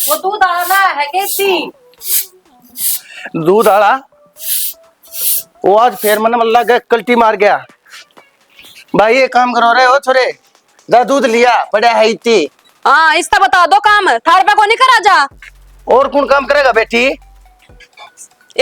वो दूध आना है कैसी? दूध आला वो आज फिर मन मल्ला गए कल्टी मार गया। भाई ये काम करो रहे हो छोरे, जा दूध लिया पड़ा है इतनी। हाँ इसका बता दो काम थार पे को नहीं करा जा। और कौन काम करेगा बेटी?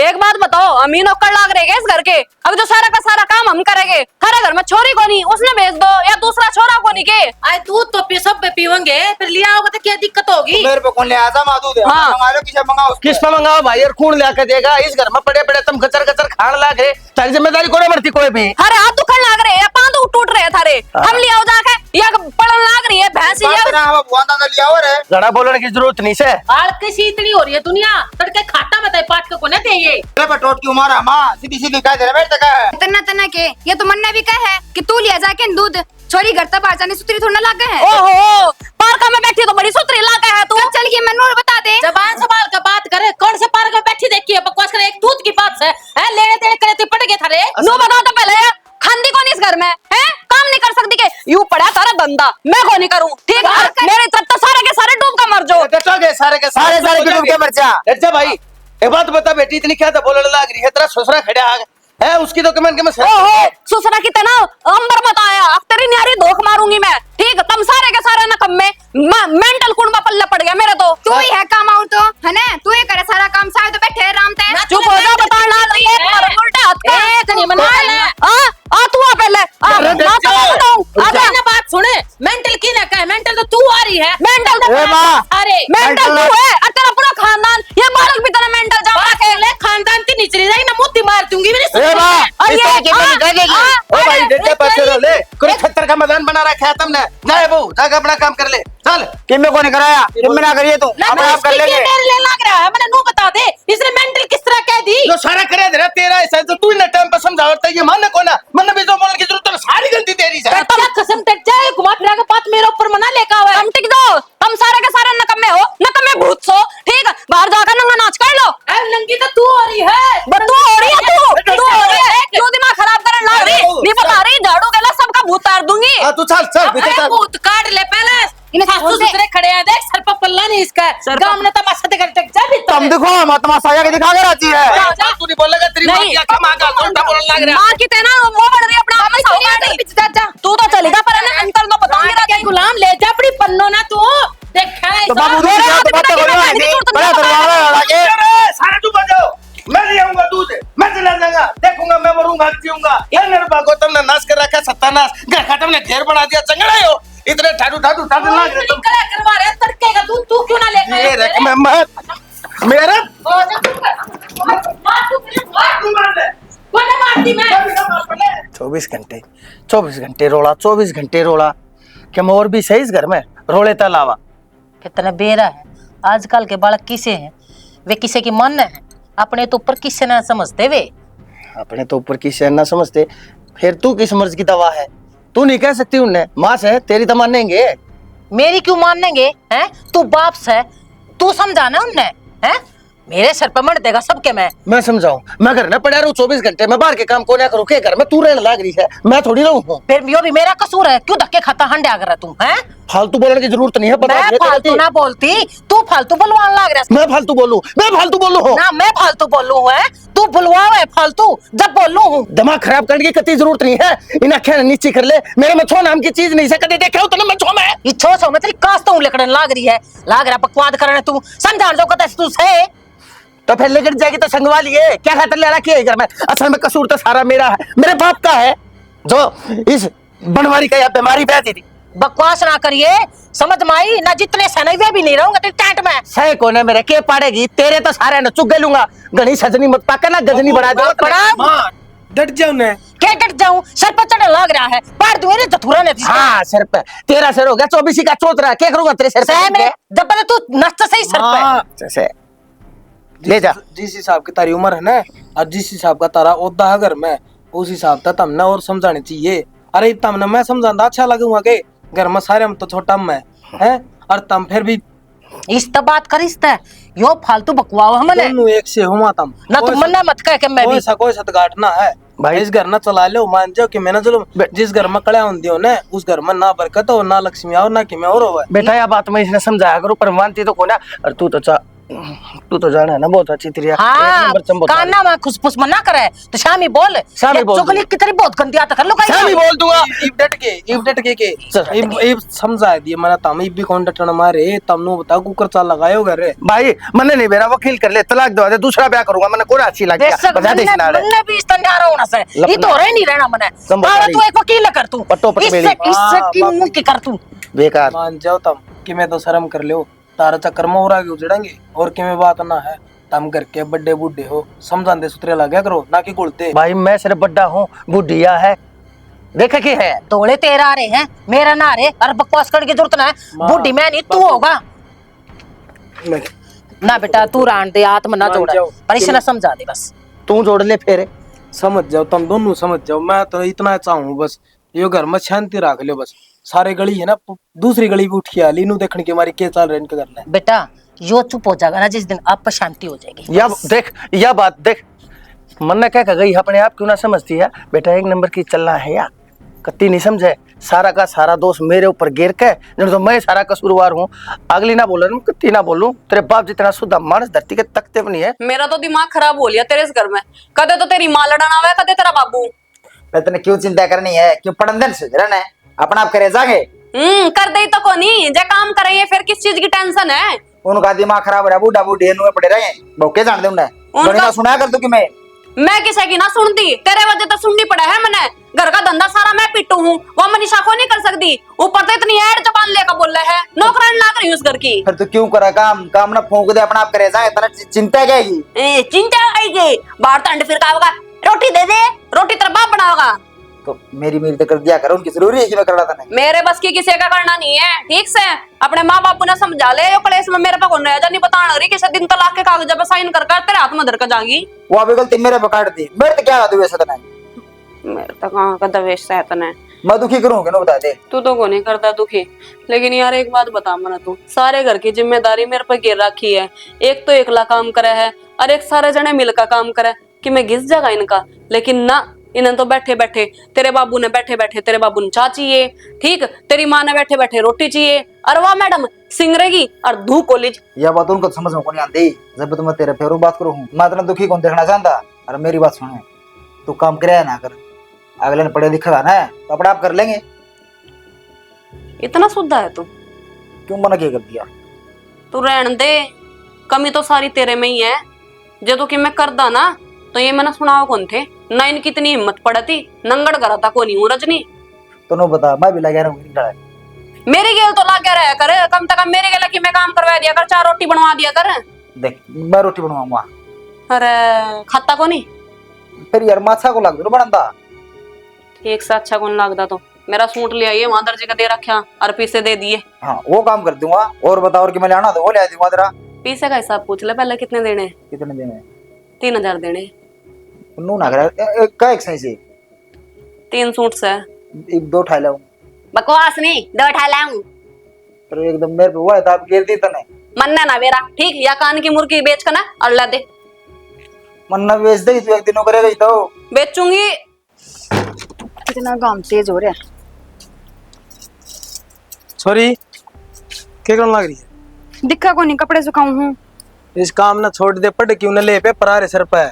एक बात बताओ अमीन नौकर लाग रहे इस घर के, अब जो सारा का सारा काम हम करेंगे। हर घर में छोरी को नहीं उसने भेज दो या दूसरा छोरा को नहीं के। आए दूध तो पी सब पीवेंगे, फिर लिया होगा तो क्या दिक्कत होगी? मेरे पे कौन ले आता माँ दूध? हाँ। मंगा लो, किसे मंगाओ? किस पे मंगाओ भाई? और कौन ला के देगा? इस घर में पड़े पड़े तुम गचर गचर खान लाग रहे, तारी जिम्मेदारी को नहीं बढ़ती कोई भी। अरे हाथ दुखन लाग रहे हैं, पांव टूट रहे हैं थारे। हम ले आओ जाके या पड़न लाग रही है भैंस बात ये। ना हम बुआ दादा लिया और है। ज्यादा बोलने की जरूरत नहीं से। आड़ कैसी इतनी हो रही है दुनिया, तड़के खाता बताए पाट के को न दे ये। अरे बटोट की उम्र है माँ, सीधी सीधी कह दे रहे बेटे का है। तना तना के ये तो मन्ना भी कह है कि तू लिया जाके दूध छोरी घर तक जाने सुतरी थोड़ा लागे है। ओहो पार्क में बैठी तो बड़ी सुतरी लागा है तू। चल के मैनू बता दे। जबान संभाल कर बात करे, कौन से पार्क में बैठी देखी है बकवास करे? एक दूध की बात है लेने देने करे तो पड़ गए थारे। नो बता तो पहले खांदी कौन इस घर में है? काम नहीं कर सकती के यूं पड़ा सारा धंधा मैं को नहीं करूं ठीक है? मेरे तरफ तो सारे के सारे डूब का मर जाओ। डटो गए सारे के सारे सारे की डूब के मर जा। डट जा भाई। एक बात बता बेटी, इतनी क्या बोलने लग रही है? तेरा ससुरा खड़ा है उसकी तो कमेंट के मैं ओहो ससुरा की तना अंबर मत आया, अब तेरी न्यारी धोख मारूंगी मैं ठीक। तुम सारे के सारे न कम में मेंटल कुंडा पल्ले पड़ गया मेरे तो। तू ही है काम आउट तो है ना, तू ही करे सारा काम, सारे तो बैठे आराम ते। चुप हो जा, बता ना रही है तुम्हारे उल्टे हाथ का। एक नहीं मना ले। आ तू आ पहले आ अरे मैं तो बताऊं आजा ना बात सुने। मेंटल की ना कहे, मेंटल तो तू आ रही है। मेंटल ए माँ। अरे मेंटल तू है और तेरा पूरा खानदान ये बालक भी तेरा मेंटल जावा के ले खानदान की निचली जाएगी ना, मुद्दी मार दूंगी मेरे ए माँ, और इस ये तरह की बात कर देगी। ओ भाई डटे पैसे रो ले, कोई छत्तर का मैदान बना रखा है तुमने। जाए वो जाके अपना काम कर ले चल। किम्मे को नहीं कराया, किम्मे ना करिए तो अपने आप कर लेंगे। मेरे लिए लग रहा है, मैंने नो बता दे इसने मेंटल किस तरह कह दी। जो सारा करे दे रहा तेरा ऐसा तो तू ना टाइम पे समझावता है, ये मानने को ना मन भी जो बोलने की जरूरत है, सारी गलती तेरी है। क्या कसम तक जाए घुमा फिरा के बात मेरे ऊपर मना लेका हुआ है। तुम टिक जाओ, तुम सारे के सारे नकम्मे हो, नकम्मे भूत सो ठीक। बाहर जाकर नंगा नाच कर लो। अब नंगी तो तू हो रही है। तू हो रही है तू हो रही है क्यों दिमाग खराब करने लग रही? नहीं बता रही झाड़ू के लिए सबका भूत तार दूंगी। हां तू चल चल भीतर अरे चल। भूत काट ले पहले। इन्हें सासू छोड़ दे। ससुरे खड़े हैं, देख सर पर पल्ला नहीं इसका। गांव ने तमाशा देकर टेक जा भी तुम देखो हम तमाशा आया के दिखा कर आती है। तू नहीं बोलेगा, तेरी मां की आंखें मां का उल्टा बोलने लग रहा है। माँ की तेना वो बढ़ रही अपना आप में सौगा नहीं। तू तो चलेगा पर ना अंकल तो बताऊंगी ना के गुलाम ले जा अपनी पन्नो ना तू देखा है तो बाबू दूध मेरे तो हाथ बात में करो नहीं नहीं, छोड़ता, बड़ा नहीं दरबार है लगा के। अरे सारे तू बजाओ, मैं ले आऊंगा दूध, मैं चला जाऊंगा, देखूंगा मैं मरूंगा जीऊंगा। ये निर्भा को तुमने नाश कर रखा, सत्यानाश घर का तुमने घेर बना दिया, चंगड़ा हो इतने ठाडू ठाडू ठाडू लग रहे तुम। निकला करवा रहे तड़के का दूध तू क्यों ना लेकर ये रख मैं मेरा मार ले कोने मारती मैं 24 घंटे रोला, 24 घंटे रोला। क्या और भी सही इस घर में रोले तो अलावा? कितना बेरा है आजकल के बालक किसे हैं, वे किसे की मन है, अपने तो ऊपर किसे ना समझते वे। अपने तो ऊपर की शहर ना समझते, फिर तू किस मर्ज की दवा है? तू नहीं कह सकती उन्हें माँ से तेरी तो मानेंगे। मेरी क्यों मानेंगे हैं? तू बाप से तू समझाना उन्हें हैं? मेरे सर पर मर देगा सबके मैं समझाऊं? मैं घर में पड़ा रहूं 24 घंटे, मैं बाहर के काम को ना करूं के घर में तू रहने लग रही है, मैं थोड़ी रहूं हूं। फिर यो भी मेरा कसूर है, क्यों धक्के खाता हंडे आगर तू हैं? फालतू बोलने की जरूरत नहीं है। बता मैं दे तेरे फालतू की। ना बोलती, तू फालतू बुलवान लग रहा मैं फालतू बोलूं? मैं फालतू बोलूं हूं? ना, मैं फालतू बोलूं है, तू बुलवावे फालतू जब बोलूं हूं। दिमाग खराब करने की कतई जरूरत नहीं है। इन आंखें नीचे कर ले, मेरे में छो नाम की चीज नहीं से कभी देखा हो तो मैं छो में ये छो छो में तेरी कास्ता हूं लकड़न लाग रही है, लाग रहा बकवाद करने तू समझान जो कते तू से। तो फिर लेकर जाएगी तो संगवा लिए, क्या खातर ले रखी है घर में? असल में कसूर तो सारा मेरा है, मेरे बाप का है जो इस बनवारी का या बीमारी बैठी थी। बकवास ना करिए, समझ माई ना जितने सने वे भी नहीं रहूंगा तेरे टांट में। सह कोने मेरे के पाड़ेगी, तेरे तो सारे न चुग लूंगा। घनी सजनी मत पाकर ना गजनी बढ़ा दो। बड़ा डट जाओ ने क्या डट जाऊं? सर पर चढ़ लग रहा है, पाड़ दूं रे धतूरा ने। हाँ सर पे तेरा सर हो गया, 24 का चौथ रहा, क्या करूंगा तेरे सर सह पे? में जब पहले तू नच सही सर पे। जैसे ले जा। जिस हिसाब की तारी उम्र है ना और जिस हिसाब का तारा ओदा है घर में, उस हिसाब का तमने और समझानी चाहिए। अरे तमने मैं समझाना अच्छा लगूंगा के घर में सारे हम तो छोटा मैं है, और तम फिर भी इस त बात करिस त यो फालतू बकवाओ हमने दोनों एक से हो मातम ना तुम मन्ना मत कह के मैं भी कोई सतगाटना है भाई। इस घर ना चला लो मान जाओ कि मैंने चलो जिस घर में कड़ा होंदी हो ना उस घर में ना बरकत हो ना लक्ष्मी आओ ना कि मैं और होवे। बेटा यह बात मैं इसने समझाया करूँ पर मानती तो कोना। और तू तो जाना है ना बहुत अच्छी तेरी एक हाँ नंबर चंबोता है। काना में खुसफुस मना करे तो शामी बोल शामी बोल चुगली की तेरी बहुत गंदी आदत कर लो शामी बोल दूंगा। इब डट के चल। इब समझा दिए मैंने तम इब भी कौन डटन मारे तमनु बता कुकर चाल लगायो घर रे भाई मैंने नहीं मेरा वकील कर ले तलाक दवा दे दूसरा ब्याह करूंगा मैंने कोई अच्छी लग गया बेशक बता दे इसना रे। मन्ने भी इस तंजा रहा होना से ये तो रह नहीं रहना मने संभव बाबा नहीं। तू एक वकील कर तू पट्टो पट मेरी। इससे की मुंह की कर तू बेकार मान जाओ तम कि मैं तो शर्म कर लो तारा चक्कर में और आगे उजड़ेंगे और कि मैं बात ना है तम करके बड्डे बूढ़े हो समझाते सुतरे लगे करो ना कि गुलते। भाई मैं सिर्फ बड्डा हूँ बुढ़िया है देखे की है तोड़े तेरा आ रहे हैं मेरा ना रे और बकवास करने की जरूरत ना है बुढ़ी मैं नहीं तू होगा ना बेटा तू रान दे आत्म ना मान जोड़ा जाओ। पर इसे ना समझा दे बस तू जोड़ ले फेरे। समझ जाओ तुम दोनों समझ जाओ मैं तो इतना चाहूँ बस ये घर में शांति रख लो बस सारे गली है ना दूसरी गली भी उठ के आली नू देखने की हमारी क्या चाल रहे इनके घर में। बेटा यो चुप हो जाएगा ना जिस दिन आप पर शांति हो जाएगी या देख यह बात देख मन क्या कह गई अपने आप क्यों ना समझती है बेटा एक नंबर की चलना है या कत्ती नहीं समझे सारा का सारा दोष मेरे ऊपर गिर के तो मैं सारा कसूरवार हूँ अगली ना बोल कत्ती ना बोलूं तेरे बाप जितना शुद्ध मानस धरती के तकते भी नहीं है। मेरा तो दिमाग खराब हो लिया तेरे इस घर में कदे तो तेरी माँ लड़ाना हुआ कदे तेरा बाबू इतने क्यों चिंता करनी है क्यों पड़ंदन से रहना है अपना आप करे जागे कर दे तो कोनी जे काम करे फिर किस चीज की टेंशन है उनका दिमाग खराब हो रहा बूढ़ा बूढ़ी नुए पड़े रहे भौके जान दे उन्हें सुना कर तू कि मैं किसी की ना सुनती तेरे वजह तो सुननी पड़ा है मैंने घर का धंधा सारा मैं पिट्टू हूँ वो मनीषा को नहीं कर सकती ऊपर तो इतनी ऐड जबान लेकर बोल रहे है नौकरानी ना करी उस घर की फिर तू क्यों करा काम काम ना फूंक दे अपना आप करे जाए इतना चिंता क्या है चिंता आएगी बाहर तंड फिर का होगा रोटी दे दे रोटी तेरा बाप बनाओगा तो मेरी तो कर दिया करो उनकी जरूरी है कि मैं करना था नहीं मेरे बस की किसी का करना नहीं है ठीक से अपने माँ बापू ने समझा ले यो कलेश में मेरे पे कौन रह जा नहीं बताना रही किसी दिन तलाक के कागज पे साइन कर तेरे हाथ में धर कर जाएगी वो अभी गलती मेरे पे काट दी मेरे तो क्या बात हुई ऐसा नहीं मेरे तो कहाँ का दवेश सहतन है मैं दुखी करूंगा ना बता दे तू तो को नहीं करता दुखी लेकिन यार एक बात बता मना तू सारे घर की जिम्मेदारी मेरे पर गिर रखी है एक तो एकला काम करे है और एक सारे जने मिलकर काम करे कि मैं घिस जागा इनका लेकिन ना इन्हें तो बैठे बैठे तेरे बाबू ने बैठे बैठे तेरे बाबू ने चाय चाहिए ठीक तेरी माँ ने बैठे बैठे रोटी चाहिए और वाह मैडम सिंगरेगी और धू कॉलेज यह बात उनको समझ में नहीं आती जब तो मैं तेरे फेरों बात करूँ मैं इतना दुखी कौन देखना चाहता और मेरी बात सुने तू काम करे ना कर अगले ने पढ़े लिखा ना तो अपने आप कर लेंगे इतना सुद्धा है तू क्यों मना क्या कर दिया तू रहन दे कमी तो सारी तेरे में ही है जो तू कि मैं करदा ना तो ये मैंने सुनाओ कौन थे ना इनकी इतनी हिम्मत पड़ती नंगड़ करा था को नहीं हूँ रजनी तो नो बता मैं भी लगा रहा हूँ मेरे गेल तो लागे रहा कर कम से कम मेरे गेल की मैं काम करवा दिया कर 4 रोटी बनवा दिया कर देख मैं रोटी बनवाऊंगा अरे खाता को नहीं फिर यार माछा को लग दो बनता एक से अच्छा कौन लगता तो मेरा सूट ले आइए वहां दर्जे का दे रखा और पीसे दे दिए हाँ वो काम कर दूंगा और बताओ और कि मैं लाना तो वो ले दूंगा तेरा पीसे का हिसाब पूछ ले पहले कितने देने कितने देने 3000 देने नू ना करे का एक सही से 3 सूट से एक दो उठा लाऊं बकवास नहीं 2 उठा लाऊं पर एकदम मेरे पे हुआ है तो आप गिर दी तने मन्ना ना मेरा ठीक या कान की मुर्गी बेच कर ना और ला दे मन्ना बेच दे तू एक दिनों करेगा तो बेचूंगी कितना काम तेज हो रहा है सॉरी क्या करने लग रही है दिखा को नहीं कपड़े सुखाऊं हूँ इस काम ना छोड़ दे पड़ क्यों न ले पे परारे सर पे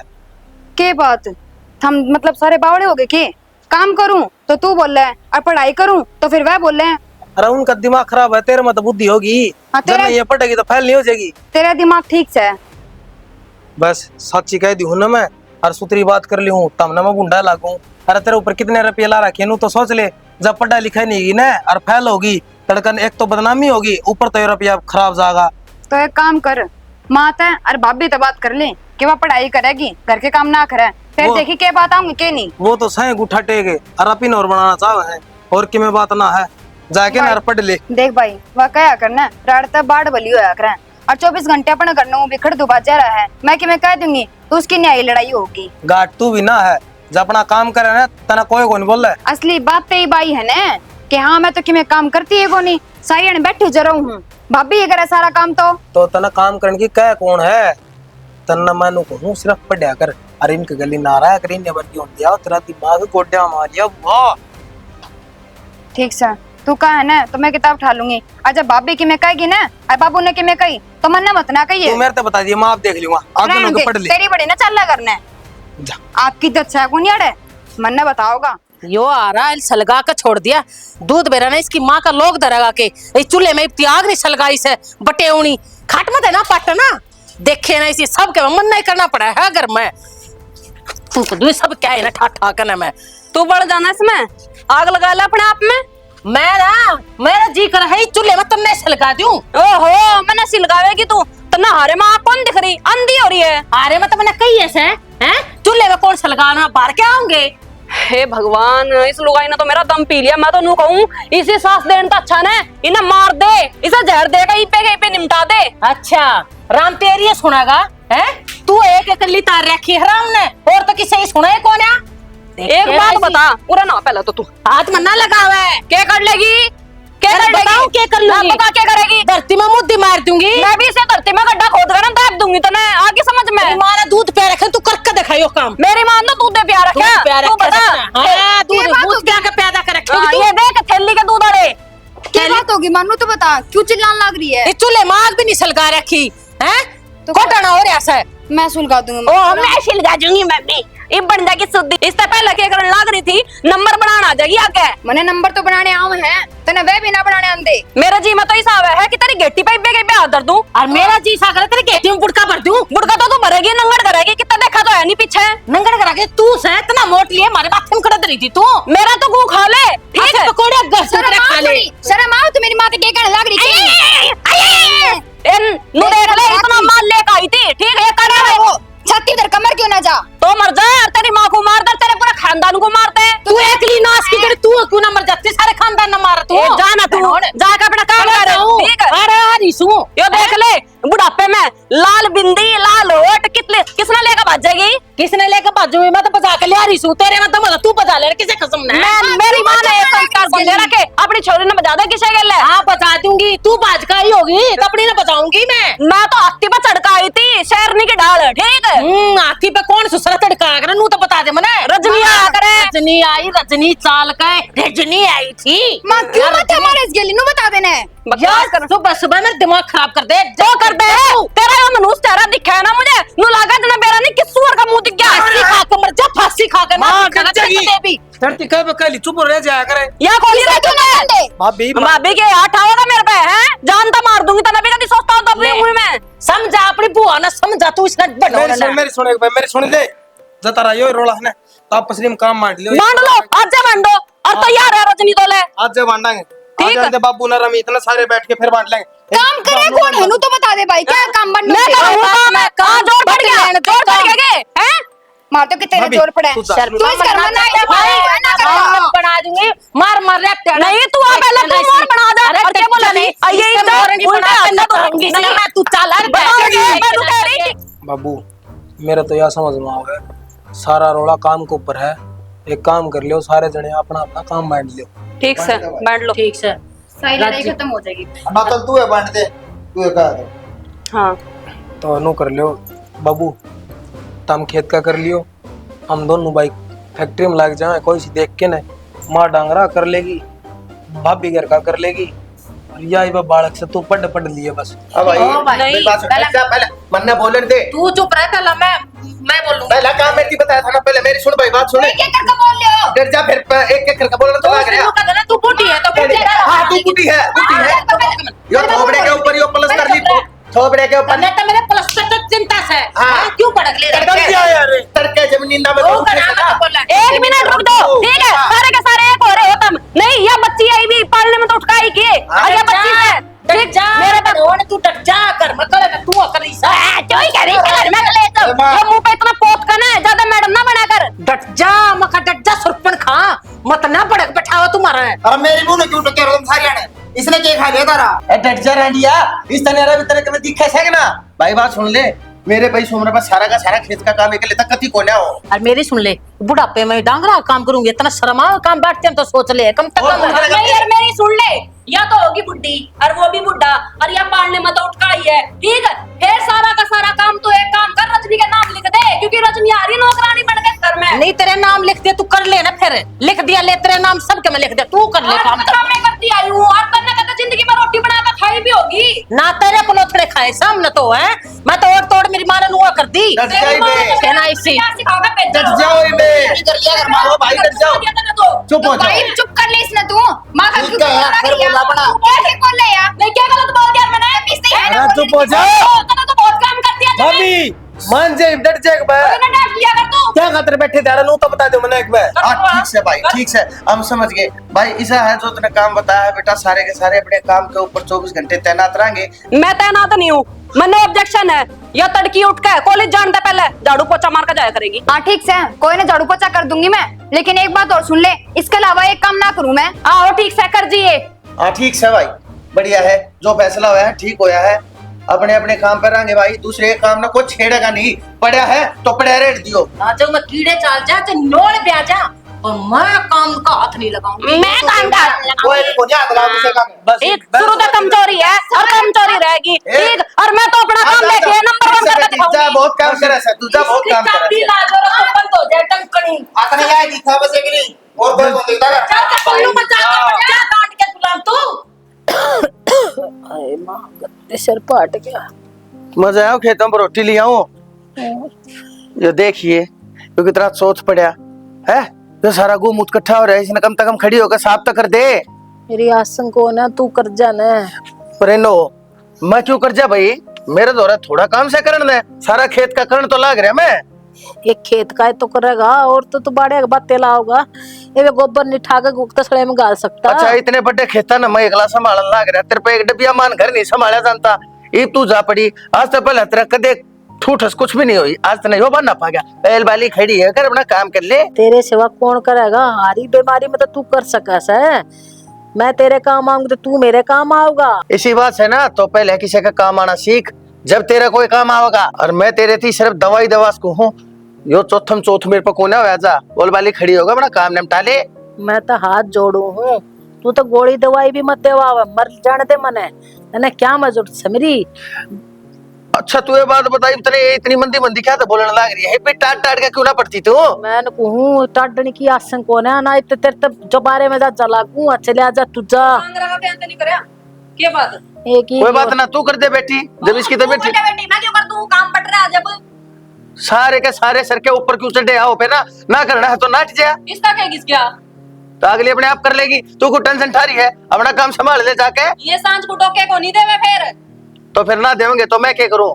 के बात हम मतलब सारे बावड़े हो गए के काम करूं तो तू बोल रहा है और पढ़ाई करूं तो फिर वह बोल रहे हैं अरे उनका दिमाग खराब है तेरे में तो बुद्धि होगी हाँ, जब ये पड़ेगी तो फैल नहीं हो जाएगी तेरा दिमाग ठीक से है बस सच्ची कह दी हूं ना मैं और सुतरी बात कर ली हूँ तब ना मैं गुंडा लागू अरे तेरे ऊपर कितने रुपये ला रखे नू तो सोच ले जब पढ़ा लिखा नहीं की ना और फैल होगी तड़कन एक तो बदनामी होगी ऊपर तो रुपया खराब जाएगा तो एक काम कर माता है और भाभी तो बात कर ले कि वह पढ़ाई करेगी घर के काम ना करे फिर देखी के बात आऊंगी के नहीं वो तो सही गुठा टेगे और अपिन और बनाना चाहे और कि में बात ना है जाके ना पढ़ ले देख भाई वह क्या करना राड़ता बाढ़ बली होया करे और 24 घंटे अपने घर में बिखड़ दुबा जा रहा है मैं कि मैं कह दूंगी तो उसकी न्यायी लड़ाई होगी गाट तू भी ना है जब अपना काम करे ना तना कोई को नहीं बोल रहा असली बात पे ही बाई है ना कि हाँ मैं तो कि मैं काम करती है को नहीं सही बैठी जरा हूँ भाभी ये करे सारा काम तो तना काम करने की कह कौन है तना मानू कहूँ सिर्फ पढ़िया कर अरे इनके गली नारा कर इन बर्गी हों दिया तेरा दिमाग गोड्या मारिया वाह ठीक से तू कहा है ना तो मैं किताब उठा लूंगी अच्छा भाभी की मैं कहेगी ना और बाबू ने की मैं कही तो मन मत ना कही तू मेरे तो बता दिया मैं आप देख लूंगा आगे लोग पढ़ ले तेरी बड़ी ना चल करना जा आपकी इज्जत से कौन अड़े मन ने बताओगा यो आ रहा है सलगा कर छोड़ दिया दूध बेरा ना इसकी माँ का लोग दरगा के इस चूल्हे में त्याग नहीं सलगाई से बटेउनी खाट मत है ना पाट ना देखे ना इसी सब के मन नहीं करना पड़ा है अगर मैं तू तो सब क्या है ना ठा ठा करना मैं तू बढ़ जाना इसमें आग लगा ले अपने आप में मैं ना मेरा जी कर है चूल्हे में तुमने सलगा दूं ओहो मैंने सिलगावेगी तू तना हारे माँ कौन दिख रही अंधी हो रही है अरे मैं तो मैंने कही ऐसे हैं चूल्हे में कौन सलगाना बाहर क्या होंगे हे भगवान इस लुगाई ने तो मेरा दम पी लिया मैं तो नू कहूँ इसी सांस देने तो अच्छा ने इन्हें मार दे इसे जहर देगा इपे पे निमटा दे अच्छा राम तेरी ये सुनागा है तू एक अकेली तार रखी है राम ने और तो किसे ही सुना है कौन है एक बात बता पूरा ना पहले तो तू हाथ में ना लगावे क्या कर लेगी क्या अरे कर लेगी बताओ क्या कर लूंगी? ना बता क्या करेगी धरती में मुद्दी मार दूंगी मैं भी इसे धरती में गड्ढा खोद कर दाब दूंगी तने आगे समझ में मेरी माँ ने दूध पे रखे तू करके दिखाइयो काम मेरी मां तो दूध दे प्यार दूध रखा प्यार तू रखे बता रखना। हाँ, दूध ये बात दूध क्या के पैदा कर रखे हाँ, ये देख थैली के दूध अड़े क्या बात होगी मानू तो बता क्यों चिल्लाने लग रही है इस चूल्हे में आग भी नहीं सलगा रखी है तो घोटाना हो रहा है मैं सुलगा दूंगी ओ मैं सिलगा दूंगी मैं भी ये बन जाएगी शुद्धि इससे पहले क्या करने लग रही थी नंबर बनाना आ जाएगी आगे मैंने नंबर तो बनाने आऊं है तने वे भी ना बनाने आंदे मेरा जी में तो हिसाब है कि तेरी गेटी पे पे हाथ धर दूं और मेरा जी सा करे तेरे गेटी में बुड़का भर दूं बुड़का तो तू भरेगी नंगड़ करेगी कितना देखा तो है नहीं पीछे नंगड़ करा के तू से इतना मोट लिए हमारे माथे में कर रही थी तू मेरा तो गू खा ले ठीक है पकोड़े घर खा ले शर्म आओ तो मेरी माँ के कहने लग रही थी नु देख ले इतना माल लेकर आई थी ठीक है करना है वो छाती इधर कमर क्यों ना जा तो मर जा तेरी माँ को मार दे तेरे पूरे खानदान को मारते तू एकली नाश की करे तू क्यों ना मर जाती सारे खानदान ना मार तू जाना तू जाकर अपना काम कर ठीक है अरे हरीसू यो देख ले बुढ़ापे में लाल बिंदी लाल होट किसने लेकर भाग जाएगी किसने लेकर बाजू मैं तो बजा के ले आ रही हूं तेरे में तो तू बजा ले किसे कसम ने मैं मेरी माँ ने एक संस्कार को दे रखे अपनी छोरी ने बजा दे किसे गले हां बजा दूंगी तू बाज का ही होगी तो अपनी ने बजाऊंगी मैं तो हाथी पे चढ़का आई थी शेरनी की ढाल ठीक है हाथी पे कौन सुसरा तड़का कर नू तो बता दे मने रजनी आया करे रजनी आई रजनी चाल के रजनी आई थी माँ क्यों मत हमारे इस गेली नु बता देने यार सुबह सुबह मेरा दिमाग खराब कर दे जो कर दे तेरा यो मनुष्य चेहरा दिखा है ना मुझे नु लगा तना मेरा नहीं किस सुअर का मुंह दिख गया फांसी खा कर मर जा फांसी खा कर माँ मर जा गच्चगी। भी धरती कह बकली चुप रह जाया करे या कोली रे तू ना भाभी भाभी के हाथ आओगा मेरे पे हैं जान तो मार दूंगी तना भी कभी सोचता हूं अपनी उम्र में समझा अपनी बुआ ना समझा तू इसका बनो मेरी सुन ले जता रहा यो रोला है ना तो आप पसरी में काम मार लियो बांध लो आज से बांध दो और तैयार है रजनी तो ले आज जब बांटेंगे ठीक है। आज बाबू ना रमी इतना सारे बैठ के फिर बांट लेंगे काम करे कौन है नु तो बता दे भाई क्या काम बनने मैं करूंगा मैं कहां जोर पड़ गया जोर पड़ गया के हैं मार तो कितने जोर पड़े तू जा। तू इस घर में ना भाई बना दूंगी मार मार रखते नहीं तू आ पहले तू मोर बना दे और क्या बोला नहीं आइए इधर उल्टा अंदर तो रंगी नहीं मैं तू चल मैं तो कह रही थी बाबू मेरा तो यह समझ में आ गया सारा रोला काम के ऊपर है एक काम कर लियो सारे जने अपना अपना काम बांट लियो ठीक से बैठ लो ठीक से सही लड़ाई खत्म हो जाएगी ना तो तू है बांट दे तू है कहा दे हां तो अनु कर लियो बाबू तम खेत का कर लियो हम दोनों बाइक फैक्ट्री में लग जाए कोई सी देख के न माँ डांगरा कर लेगी भाभी घर का कर लेगी और या ही बालक से तू पढ़ लिए बस अब भाई ओ भाई, मेरी बात सुन पहले- जा पहले मन्ना बोलने दे तू चुप रह पहला मैं बोलूंगी पहला काम मेरे की बताया था ना पहले मेरी सुन भाई बात सुन क्या करके बोल ले हो डर जा फिर एक एक करके बोलना तो लग रहा तू बूढ़ी है तो बूढ़ी है हाँ तू कुटी है यो थोबड़े के ऊपर यो प्लस कर ली थोबड़े के ऊपर तो मेरे प्लस्तर तो चिंता से हाँ। क्यों भड़क ले कर दिया यार तड़के जब नींदा में वो उठे करा ना, मत बोला एक मिनट रुक दो ठीक है सारे के सारे एक हो रहे हो तुम नहीं ये बच्ची आई भी पालने में तो उठकाई की और ये बच्ची से डट जा मेरे पे रोने तू डट जा कर मकल में तू कर रही सा क्यों ही कह रही है घर में ले तो ये मुंह पे इतना पोत करना है ज्यादा मैडम ना बना कर डट जा मका डट जा सुरपन खा मत ना भड़क बैठाओ तुम्हारा अरे मेरी मुंह ने क्यों टके रहा तुम सारिया ने इसने क्या खा लिया तारा ए डट जा रंडिया इस तने रे तरह के दिखे से ना भाई बात सुन ले मेरे भाई सोमरा पास सारा का सारा खेत का काम अकेले तक कति को ना हो। और मेरी सुन ले, बुढ़ापे में डांगरा काम करूंगी, इतना शर्मा काम बैठते हैं तो सोच ले कम तक और कम। नहीं यार मेरी सुन ले, या तो होगी बुड्ढी और वो भी बुड्ढा और या पालने में तो उठका ही है, ठीक है। फिर सारा का सारा काम तो एक काम कर, रजनी के नाम लिख दे, क्योंकि रजनी आ रही नौकरानी बन के घर में। नहीं तेरे नाम लिख दे, तू कर ले ना, फिर लिख दिया ले तेरे नाम सबके में लिख दे, तू कर ले काम काम मैं करती आई हूँ और तन्ने कहते जिंदगी में रोटी बना के खाई भी होगी। ना तेरे को लोथड़े खाए सामने तो है, मैं तो और तोड़ मेरी माँ ने नुआ कर दी। डट जाई बे, कहना इसी क्या सिखाओगे पेट डट जाओ बे, इधर लिया कर मारो भाई, डट जाओ। चुप हो भाई जाओ। चुप कर ले इसने तू माँ का ठीक है यार, फिर बोला अपना। कैसे बोल ले यार नहीं क्या गलत बोल दिया मैंने, पिसती है अरे चुप हो जाओ तूने तो बहुत काम कर दिया तूने। भाभी, मान जाए डट जाए बे। तूने डांट लिया कर तू। क्या खातिर बैठे थे? नू तो बता दो मैंने एक बार। हाँ ठीक से भाई, ठीक से हम समझ गए भाई। ऐसा है जो तूने काम बताया है बेटा, सारे के सारे अपने काम के ऊपर 24 घंटे तैनात रहेंगे। मैं तैनात नहीं हूँ, मैंने ऑब्जेक्शन है। या तड़की उठ के कॉलेज जाने से पहले झाड़ू पोछा मार के जाया करेगी। हाँ ठीक से कोई ना झाड़ू पोछा कर दूंगी मैं, लेकिन एक बात और सुन ले, इसके अलावा एक काम ना करूँ मैं। आओ ठीक से कर जिए। हाँ ठीक से भाई, बढ़िया है, जो फैसला हुआ है ठीक होया है। अपने अपने काम पर रहेंगे भाई, दूसरे के काम ना कुछ छेड़ेगा नहीं। पड़ा है तो पड़ा रेट दियो। हाँ जो मैं कीड़े चाल जा तो नोड़ पे आ जा, और मैं काम का हाथ नहीं लगाऊंगी। मैं काम का हाथ नहीं लगाऊंगी। कोई को जा लगा मुझे का बस ठीक, शुरू से कमजोरी है और कमजोरी रहेगी, ठीक। और मैं तो अपना काम लेके नंबर 1 करके जा, दिखाऊंगी। बहुत काम करे है तू, जा बहुत काम करे है। बंद हो जाए टंकनी। आतने आए दिखा बस एक नहीं और कोई को देखता है। चल के पल्लू में जा काट के गुलाम तू। अरे मां गत्ते सर पाट गया। मजा आया खेतों पर रोटी ले आऊं। ये देखिए क्योंकि इतना सोच पड़ा है, ये सारा गुम इकट्ठा हो रहा है, इसने कम से कम खड़ी होकर साफ तो कर दे। मेरी आसन को ना तू कर जा ना। प्रेनो मैं क्यों कर जा भाई, मेरे द्वारा थोड़ा काम से करन दे, सारा खेत का करन तो लाग रहा मैं। एक खेत का है तो करेगा, और तो बाड़े बातें लाओगा, ये गोबर निठा के तसड़े में गाल सकता। अच्छा इतने बड़े खेता ना मैं अगला संभालन लाग रहा, तेरे पे एक डबिया मान घर नहीं संभाला जानता। ये तू जा पड़ी, आज तो पहले तेरा कदे ठूठस कुछ भी नहीं हुई, आज तो नहीं हो बनना पा गया। पहल वाली खड़ी है, कर अपना काम कर ले। तेरे सिवा कौन करेगा, हारी बीमारी में तो तू कर सकस है। मैं तेरे काम आऊंगी तो तू मेरे काम आओगा। इसी बात है ना, तो पहले किसी का काम आना सीख, जब तेरा कोई काम आएगा। और मैं तेरे थी सिर्फ दवाई दवास को हूँ, यो चौथम चौथ मेरे पर कोना हो जा, बोल वाली खड़ी होगा, अपना काम निपटा ले। मैं तो हाथ जोड़ू हूँ, तू तो गोली दवाई भी मत देवा, मर जाने दे मने क्या मजूर समरी। अच्छा तू ये बात बताई, इतनी मंदी मंदी क्या तो बोलने लग रही है, पे टाट टाट के क्यों ना पड़ती तू? मैं कहूँ टाटने की आसन को ना इतने तेरे तब जो बारे में जा चला गूँ, चले आजा तुझा। नहीं करया क्या बात एक ही कोई बात ना, तू कर दे बेटी, जब इसकी तबीयत ठीक। बेटी मैं क्यों कर दूं, काम पड़ रहा है जब। सारे के सारे सर के ऊपर क्यों चढ़े आओ पे ना करना है तो नाट जा, इसका क्या घिस गया, तो अगली अपने आप कर लेगी। तू को टेंशन ठा रही है, अपना काम संभाल ले जाके। ये सांझ को टोके को नहीं देवे फिर। तो फिर ना देंगे तो मैं क्या करूं,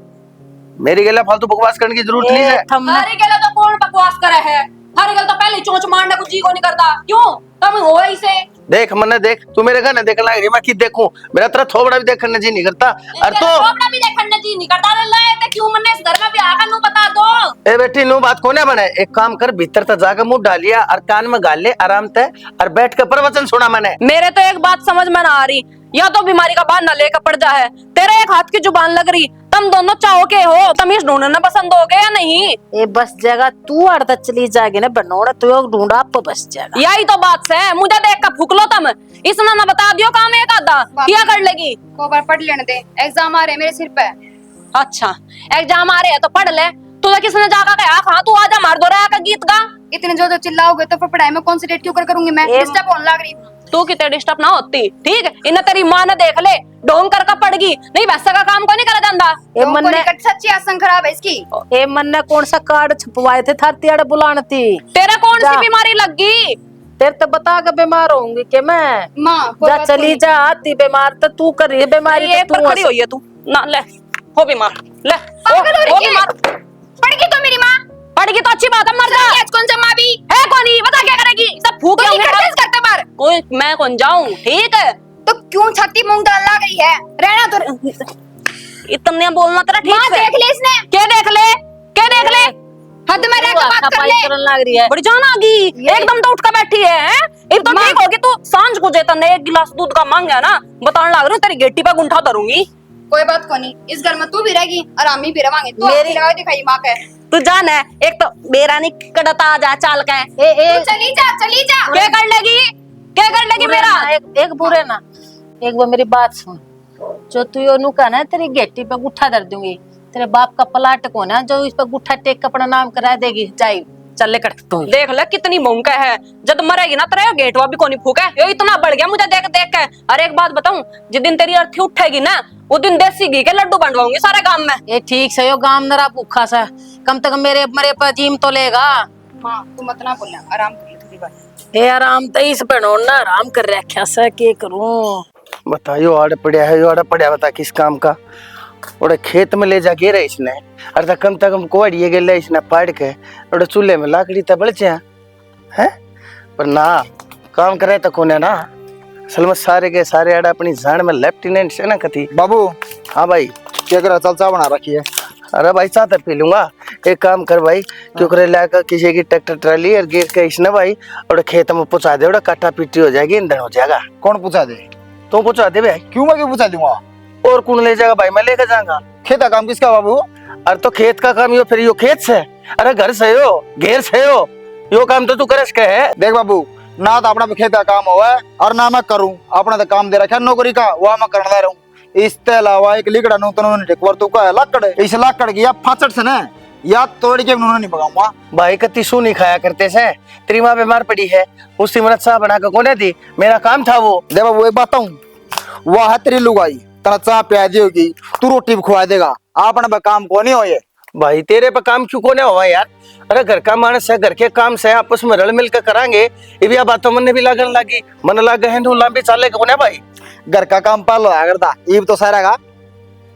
मेरी गला फालतू बकवास करने की जरूरत नहीं है। हमारी गला तो कौन बकवास करे है, हमारी गल तो पहले चोंच मारने को जी को नहीं करता, क्यों तुम हो ऐसे। देख मन्ने देख, तू मेरे घर न देखने लग रही, मैं की देखूं, मेरा तेरा थोबड़ा भी देखने जी नहीं करता। और तो थोबड़ा भी देखने जी नहीं करता, लाए तो क्यों मन्ने इस घर में भी आकर नु बता दो। ए बेटी नु बात कोने बने, एक काम कर, भीतर तक जाकर मुंह डालिया और कान में गाल ले आराम से, और बैठ कर प्रवचन सुना मैंने। मेरे तो एक बात समझ में ना आ रही, या तो बीमारी का बहाना लेकर पड़ जा है, तेरे एक हाथ की जुबान लग रही, तुम दोनों चाहो के हो, तमीज ढूंढना पसंद हो गया या नहीं। ये बस जगह तू अड़ता चली जाएगी ना बनोड़ा, तू ढूंढा आप बस जाएगा। यही तो बात है, मुझे देख कर फूक लो तुम, इसने ना बता दियो काम एक आधा क्या कर लेगी। को बार पढ़ लेने दे, एग्जाम आ रहे हैं मेरे सिर पे। अच्छा एग्जाम आ रहे हैं तो पढ़ ले, तुझे किसने जाकर कहा खा तू आजा मार दो रहा का गीत का। इतने जो चिल्लाओगे तो फिर पढ़ाई में कॉन्सेंट्रेट क्यों करूंगी मैं, डिस्टर्ब होने लग रही हूँ। तू कितने डिस्टर्ब ना होती, ठीक है, इन्हें तेरी माँ ने देख ले ढोंग कर पड़गी, नहीं वैसा का काम को नहीं करा जाता। ए मन ने सच्ची आसन खराब है इसकी। ए मन ने कौन सा कार्ड छपवाए थे थाती आड़े बुलाने थी, तेरा कौन सी जा। बीमारी लगी, तेरे तो बता के बीमार होंगी के मैं। माँ कोई जा बात चली नहीं। जा, आती बीमार तो तू कर रही है बीमारी, ये तो पर तू खड़ी हुई है तू ना, ले हो बीमार, ले पागल हो हो रही है। बीमार, पढ़ तो मेरी माँ, पड़गी तो अच्छी बात है, मर जा। आज कौन सा माँ भी है कौन ही बता क्या करेगी, सब फूक कोई नहीं करता इसका तबार। कोई मैं कौन जाऊं, ठीक है, तो क्यों छाती मूंग दाल लग रही है, रहना तो। इतने बोलना तेरा ठीक माँ से। देख ले इसने, क्या देख ले, क्या देख ले, हद में रह के बात कर ले। करने लग रही है। बड़ी जान आ गई, एकदम तो उठ कर बैठी है, हैं? एक तो ठीक होगी तू, सांझ को जेता ने एक गिलास दूध का मांगा ना, बताने लग रही हूँ तेरी गेटी पे गुंठा धरूंगी। कोई बात को नहीं, इस घर में तू भी रहेगी और हम भी रवांगे। तू मेरी- मेरी लगा दिखाई माँ के। तू जान है, एक तो मेरा नहीं कड़ता आ जा चाल का है। तू चली जा, चली जा। क्या कर लेगी, क्या कर लेगी बुरे मेरा? ना, एक बुरे ना, एक बार मेरी बात सुन। जो तू यो नु का ना तेरी गेटी पे गुठा धर दूंगी, तेरे बाप का पलाट को ना जो इस पे गुठा टेक के अपना नाम करा देगी। जाई चल ले कर तू। देख ले कितनी भौंका है, जब मरेगी ना तेरा गेटवा भी कोनी फूका है। यो इतना बढ़ गया मुझे देख देख के। अरे एक बात बताऊं, जिस दिन तेरी अर्थी उठेगी ना, उस दिन देसी घी के लड्डू बंटवाऊंगी सारे गांव में। ये ठीक से यो गांव नरा भूखा सा, कम से कम मेरे मरे पर जीम तो लेगा। हाँ तू मत ना बोलना, आराम कर ले थोड़ी बार। ए आराम तो इस पे ना आराम कर रखा सा, के करूं बताइयो आड़ पड़ा है, यो आड़ पड़ा बता किस काम का। और खेत में ले जा गिरा इसने, अरे कम से कम कोड़िए गेले इसने पाड़ के, और चूल्हे में लाकड़ी तो बड़ जा है, पर ना काम करे तो कोने ना। असल में सारे के सारे आड़ा अपनी जान में लेफ्टिनेंट से ना कथी। बाबू हाँ भाई, क्या करा, चल चाय बना रखी है। अरे भाई चाह तो पी लूंगा। एक काम कर भाई, क्यों करे लाकर किसी की ट्रैक्टर ट्राली और गिर के इसने भाई और खेत में पहुंचा दे, काटा पीटी हो जाएगी, ईंधन हो जाएगा। कौन पूछा दे? तो पहुंचा दे भाई। क्यों मैं क्यों पूछा दूंगा? और कौन ले जाएगा भाई, मैं लेकर जाऊंगा। खेत का काम किसका बाबू? अरे तो खेत का काम यो फिर यो खेत से, अरे घर से यो घेर से यो काम तो तू करस के है। देख बाबू, ना तो अपना खेत का काम हुआ है और ना मैं करूं। अपना तो काम दे रखा है नौकरी का, वह मैं करना रहूं। इसके अलावा एक लिकड़ा नूतन तू का लाकड़, इस लाकड़ की या फाचट से ना या तोड़ के उन्होंने नहीं भगाऊंगा। भाई कत्ती सू नहीं खाया करते से, तेरी माँ बीमार पड़ी है, उसी मिनट चाह बना के कोने दी, मेरा काम था वो। दे बाबू एक बात बताऊं, वह है तेरी लुगाई, तना चाह प्याज देगी, तू रोटी भी खुआ देगा, अपने पे काम को नहीं हो ये। भाई तेरे पे काम क्यों कोने हुआ यार, अरे घर का मानस है, घर के काम से आपस में रल मिल कर करांगे। ये भी बातों मन भी लगन लगी, मन लागे है लंबी चाले कोने भाई। घर का काम पालो करता, ये तो सारा का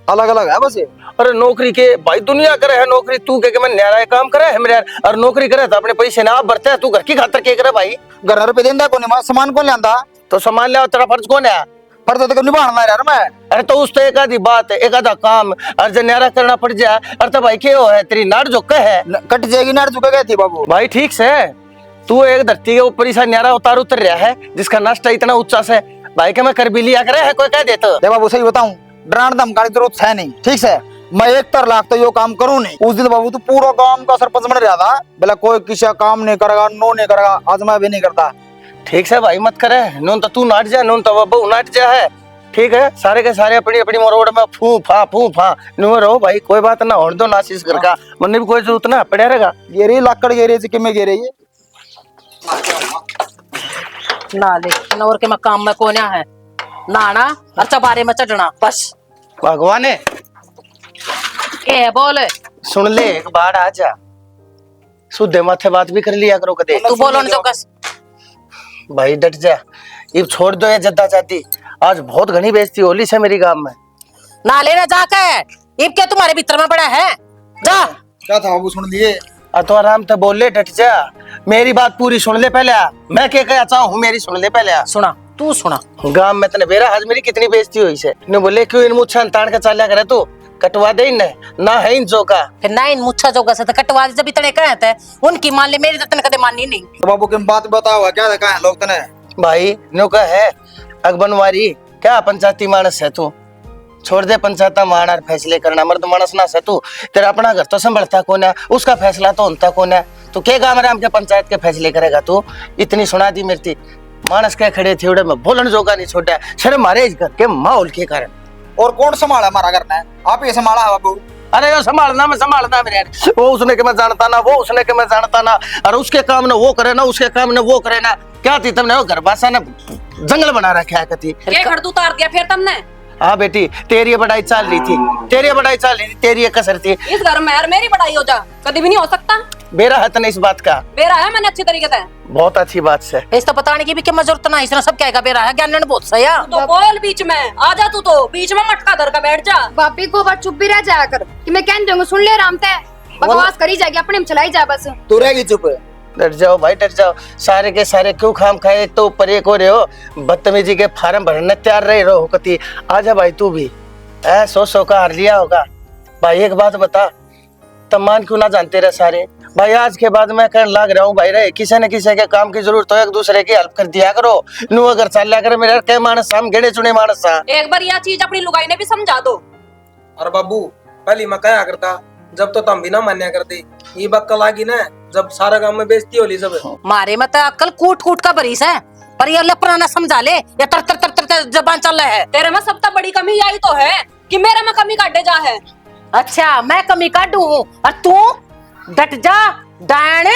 अलग अलग है बस ये। अरे नौकरी के भाई दुनिया करे है नौकरी, तू के मैं न्यारा काम करे है मेरे यार, और नौकरी करे तो अपने पैसे ना भरते है, तू घर की खातर के करे भाई। घर रुपये देंदा को नहीं, सामान कौन लियांदा? तो सामान लिया, तेरा फर्ज कौन है? पर तो निभाना यार मैं। अरे तो उस तो एक आधी बात है, एक आधा काम, और जब न्यारा करना पड़ जाए, अरे तो भाई क्या है तेरी नाड़ जो है कट जाएगी नाड़ चुका गई थी बाबू। भाई ठीक से, तू एक धरती के ऊपर ही सा न्यारा उतर रहा है जिसका नाश्ता इतना ऊंचा से, भाई के मैं कर भी लिया करे है, कोई कह देता। दे बाबू सही बताऊं, डराने धमकाने की जरूरत है नहीं, ठीक है? मैं 1 लाख तो यो काम करूं नहीं। उस दिन बाबू तू पूरा गांव का सरपंच बन रहा था, बोला कोई किसी का काम नहीं करेगा, नो नहीं करेगा, आज मैं भी नहीं करता। ठीक से भाई मत करे, नून तो तू नाट जा, नून तो बहू नाट जा है, ठीक है? सारे के सारे अपनी अपनी रोड में फू फा नु रहो भाई, कोई बात ना होने दो नासिस घर का, मन भी कोई जरूरत ना पड़ा रहेगा। ये रही लाकड़ गिरे जी, किमें गिरे ये ना ले नौर के मैं काम में कोन्या है, नाना और चबारे में चढ़ना बस। भगवान है, ए बोल, सुन ले एक बार आ जा, शुद्ध माथे बात भी कर लिया करो कदे। तू बोलो जो कस। भाई डट जा, ये छोड़ दो ये जद्दा चाहती, आज बहुत घनी बेइज्जती होली से मेरी गांव में। ना लेना जाके, इब क्या तुम्हारे भीतर में पड़ा है, जा। क्या था बाबू, सुन लिए? तो आराम से बोल ले, डट जा, मेरी बात पूरी सुन ले पहले। मैं क्या कहना चाहूँ मेरी सुन ले पहले। सुना तू सुना। गांव में तने बेरा आज मेरी कितनी बेइज्जती हुई से, ने बोले क्यों इन मुच्छा तान के चाल्या करे तू, कटवा दे इन्हें ना है इन जो का। फिर ना इन मुच्छा जोगा से तो कटवा दे, जब इतने कहते हैं उनकी मान ले, मेरी तो तने कदे माननी नहीं। तो बाबू की बात बताओ, क्या देखा है लोग तने? भाई नो का है अगबनवारी, क्या पंचायती मानस है तू, छोड़ दे पंचायत मान और फैसले करना, मर्द मानस ना से तू, तेरा अपना घर तो संभलता कौन है, उसका फैसला तो होता कौन है, तू के गाँव राम के पंचायत के फैसले करेगा तू? इतनी सुना दी मेरी मानस के खड़े थे उड़े में बोलन जोगा नहीं छोड़ा, शर्म मारे इस घर के माहौल के कारण। और कौन संभाला हमारा घर ने? आप ही संभाला है बाबू। अरे वो संभालना मैं संभालना मेरे यार, वो उसने के मैं जानता ना, वो उसने के मैं जानता ना, और उसके काम ने वो करे ना, उसके काम ने वो करे ना, क्या थी तुमने वो घर बासा ने जंगल बना रखा है कती। ये घर तू उतार दिया फिर तुमने? हाँ बेटी, तेरी बढ़ाई चाल रही थी, तेरी बढ़ाई चाल रही थी, तेरी कसर थी। इस घर में यार मेरी बड़ाई हो जा, कभी भी नहीं हो सकता। मेरा हथ नहीं इस बात का, मेरा है, मैंने अच्छी तरीके से। बहुत अच्छी बात से। इस तो बताने की भी क्या जरूरत ना, इसने सब क्या बेरा है, ज्ञान बहुत सही है। तो बोल बीच में आ जा, तू तो बीच में मटका धर का बैठ जा। भाभी को बात चुप भी रह जाया कर, कि मैं कह दूंगा सुन ले आराम से, बकवास करी जाएगी, अपने में चलाई जा बस। तू रहेगी चुप? डर जाओ भाई डर जाओ, सारे के सारे क्यों खाम खाए, एक तो ऊपर एक हो रहे हो, बदतमीजी के फार्म भरने तैयार रहे रहो कती। आजा भाई तू भी, ऐ 100 का हार लिया होगा भाई। एक बात बता, तमान क्यों ना जानते रहे सारे भाई, आज के बाद मैं कहने लग रहा हूँ भाई रे, किसी न किसी के काम की जरूरत हो, एक दूसरे की हेल्प कर दिया करो। नू अगर चल लिया करे मेरे के मानस हम गेड़े चुने मानस। एक बार यह चीज अपनी लुगाई ने भी समझा दो, और बाबू पहली मैं कहा करता जब तो तुम भी ना मान्या करते, ये बक्कल आगी ना जब सारा गांव में बेइज्जती होली सब। मारे मत अक्ल कूट कूट का बरीस है, पर ये लपना ना समझा ले, ये तर तर तर तर जबान चल रहा है। तेरे में सबसे बड़ी कमी यही तो है कि मेरे में कमी काटे जा है। अच्छा मैं कमी काटू और तू डट जा। डायन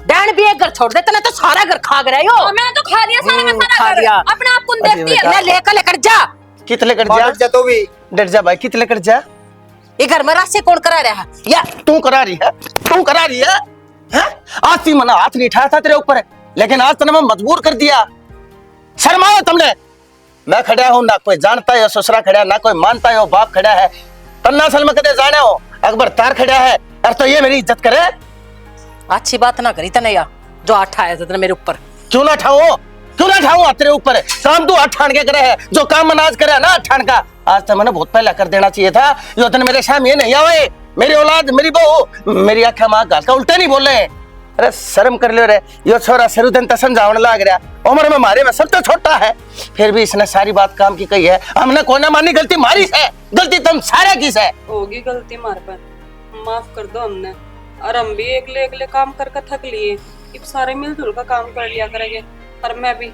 डायन भी एक घर छोड़ दे, तने तो सारा घर खा गया यो। मैंने तो खा लिया सारा का खा सारा घर, लिया। अपने आप कौन देखती है? मैं लेकर जा। कितने कट डट जा जा, तो भी। डट जा भाई, कितने कट जा। ये घर में रास्ते कौन करा रहा है? या तू करा रही है, तू करा रही है, हैं? आज सी मना हाथ नहीं उठाया था तेरे ऊपर, लेकिन आज तने मैं मजबूर कर दिया। शर्माया तुमने। मैं खड़ा हूं, ना कोई जानता है ससुरा खड़ा है, ना कोई मानता है बाप खड़ा है। तन्ना असल में कदे जाने हो, अकबर तार खड़ा है और तो ये मेरी इज्जत करे। अच्छी बात ना करी तने या जो आठ आया था मेरे ऊपर। क्यों ना ठाओ, क्यों ना ठाऊं तेरे ऊपर। काम तू हाथ ठान के करे है, जो काम मनाज करे है ना हाथ ठान का, आज तो मैंने बहुत पहले कर देना चाहिए था। यो तन मेरे सामने नहीं आवे, मेरी औलाद मेरी बहू मेरी आंखें मां गाल का उल्टे नहीं बोल रहे। अरे शर्म कर लो रे, यो छोरा शुरू दिन तक समझाने लग रहा, उम्र में मारे में सब तो छोटा है, फिर भी इसने सारी बात काम की कही है। हमने कोई ना मानी, गलती मारी है, गलती तुम सारे की है। होगी गलती मार पर, माफ कर दो हमने। और हम भी एकले एकले काम करके थक लिए, अब सारे मिलजुल का काम कर लिया करेंगे। और मैं भी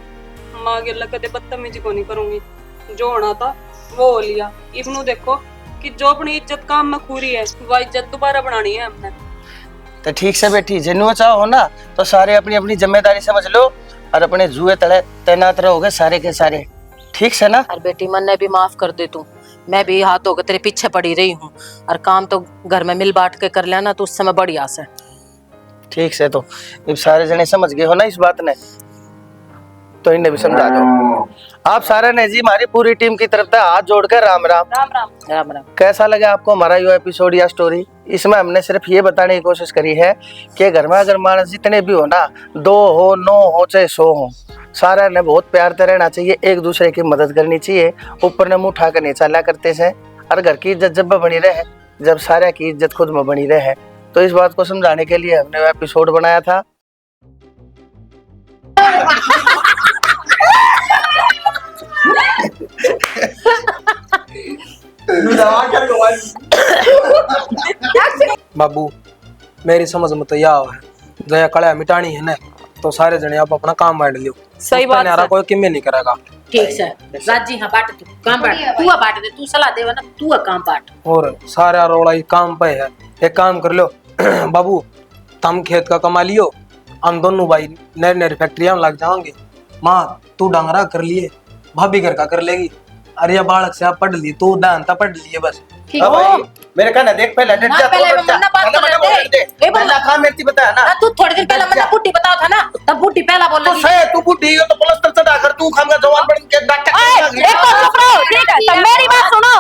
माँ गिर कदे बदतमीजी को नहीं करूंगी, जो होना था वो हो लिया। इबनू देखो कि जो अपनी इज्जत काम में खूरी है, वह इज्जत दोबारा बनानी है हमने। तो ठीक से बेटी, जिन्हों चाहो हो ना तो सारे अपनी अपनी जिम्मेदारी समझ लो और अपने जुए तले तैनात रहोगे सारे के सारे, ठीक से ना। और बेटी मन ने भी माफ कर दे तू, मैं भी हाथ होकर तेरे पीछे पड़ी रही हूँ, और काम तो घर में मिल बांट के कर लेना, तो उस समय बड़ी आस है। ठीक से, तो अब सारे जने समझ गए हो ना इस बात ने, तो इन्हें भी समझा दो। आप सारे ने जी हमारी पूरी टीम की तरफ से हाथ जोड़कर राम राम। राम राम। राम राम। कैसा लगा आपको हमारा यो एपिसोड या स्टोरी? इसमें हमने सिर्फ ये बताने की कोशिश करी है कि घर में अगर मानस जितने भी हो ना, 2 हो 9 हो चाहे 100 हो, सारा ने बहुत प्यार से रहना चाहिए, एक दूसरे की मदद करनी चाहिए, ऊपर ने मुंह उठा कर नहीं चला करते से। और घर की इज्जत जब बनी रहे, जब सारे की इज्जत खुद में बनी रहे, तो इस बात को समझाने के लिए हमने वो एपिसोड बनाया था। बाबू मेरी समझ में तो यह है, जया कड़ा मिटानी है ना, तो सारे जने आप अपना काम बांट लियो। सही बात है, कोई किम्मे नहीं करेगा। ठीक से राजी, हाँ बांट तू काम बांट, तू बांट दे, तू सलाह देवा ना, तू काम बांट। और सारा रोड़ा ही काम पे है। एक काम कर लो बाबू, तुम खेत का कमा लियो, हम दोनों भाई नई नई फैक्ट्रिया में लग जाओगे। माँ तू डांगरा कर लिए, भाभी घर का कर लेगी, अरे बालक से आप पढ़ ली, तू दानता पढ़ लिए बस। ठीक हाँ भाई, है मेरे कहना देख पहले डट ना, जा, पहले तो डट जा। मन्ना बात पहले कर मन्ना ले। बोल दे। ए बाबा। पहला काम मेरे बताया ना। तू थोड़ी दिन पहले मन्ना बुड्ढी बताओ था ना, तब बुड्ढी पहला बोल तो लगी। सही, तू बुढ़ी हो तो प्लस्तर चढ़ा कर तू खामगा जवान बन के डॉक्टर एक बात चुप रहो, ठीक है? तब मेरी बात सुनो,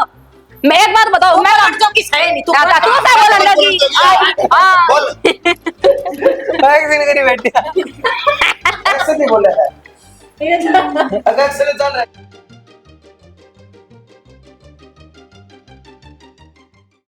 मैं एक बात बताओ, मैं जो की सही नहीं, तू तू क्या बोलने लगी? हाँ। बोल। एक दिन करी बैठी ऐसे नहीं बोले है, अगर ऐसे चल रहा है।